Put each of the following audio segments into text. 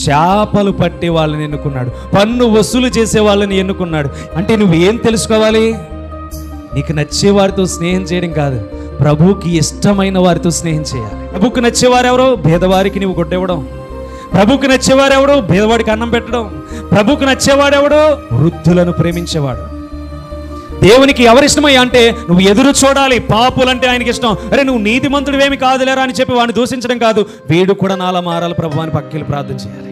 చేపలు పట్టే వాళ్ళని ఎన్నుకున్నాడు, పన్ను వసూలు చేసే వాళ్ళని ఎన్నుకున్నాడు. అంటే నువ్వేం తెలుసుకోవాలి? నీకు నచ్చే వారితో స్నేహం చేయడం కాదు, ప్రభువుకి ఇష్టమైన వారితో స్నేహం చేయాలి. ప్రభువుకు నచ్చేవారు ఎవరో? పేదవారికి నువ్వు కొట్టివ్వడం. ప్రభువుకు నచ్చేవారు ఎవడో? పేదవాడికి అన్నం పెట్టడం. ప్రభువుకు నచ్చేవాడెవడో? వృద్ధులను ప్రేమించేవాడు. దేవునికి ఎవరిష్టమయ్యా అంటే నువ్వు ఎదురు చూడాలి. పాపులంటే ఆయనకి ఇష్టం. అరే నువ్వు నీతిమంతుడివేమి కాదులేరా అని చెప్పి వాడిని దూషించడం కాదు, వీడు కూడా నాలా మారాలి ప్రభు అని పక్కకి ప్రార్థన చేయాలి.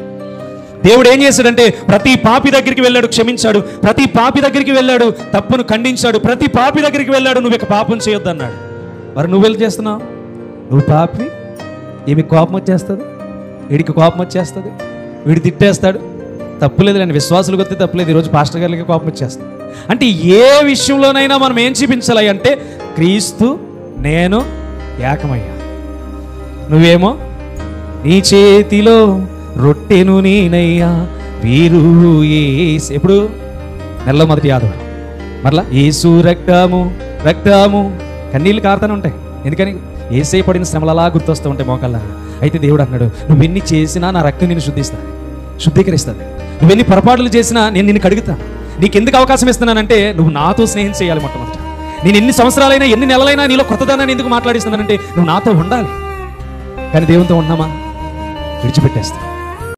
దేవుడు ఏం చేశాడంటే ప్రతి పాపి దగ్గరికి వెళ్ళాడు, క్షమించాడు. ప్రతి పాపి దగ్గరికి వెళ్ళాడు, తప్పును ఖండించాడు. ప్రతి పాపి దగ్గరికి వెళ్ళాడు, నువ్వు ఇక పాపం చేయొద్దు అన్నాడు. మరి నువ్వెళ్ళి చేస్తున్నావు? నువ్వు పాపి, ఏమి కోపం వచ్చేస్తుంది, వీడికి కోపం వచ్చేస్తుంది, వీడు తిట్టేస్తాడు. తప్పులేదు లేండి, విశ్వాసులు కొద్ది తప్పులేదు. ఈరోజు పాస్టర్ గారికి కోపం వచ్చేస్తుంది. అంటే ఏ విషయంలోనైనా మనం ఏం చూపించాలి అంటే క్రీస్తు నేను ఏకమయ్యా. నువ్వేమో నీ చేతిలో రొట్టెను నేనయ్యా వీరు యేసు. ఎప్పుడు? నెలలో మొదటి ఆదివారం. మరలా యేసు రక్తము రక్తము కన్నీళ్ళు కారుతూనే ఉంటాయి. ఎందుకని? యేసే పడిన శ్రమలు అలా గుర్తొస్తూ ఉంటాయి మోకాళ్ళ. అయితే దేవుడు అన్నాడు, నువ్వెన్ని చేసినా నా రక్తం నిన్ను శుద్ధీకరిస్తుంది. నువ్వెన్ని పొరపాట్లు చేసినా నేను నిన్ను కడుగుతాను. నీకు ఎందుకు అవకాశం ఇస్తున్నానంటే నువ్వు నాతో స్నేహం చేయాలి. మొట్టమొదట నేను ఎన్ని సంవత్సరాలైనా ఎన్ని నెలలైనా నీలో కొత్తదానాన్ని ఎందుకు మాట్లాడిస్తున్నానంటే నువ్వు నాతో ఉండాలి. కానీ దేవునితో ఉన్నామా? విడిచిపెట్టేస్తా.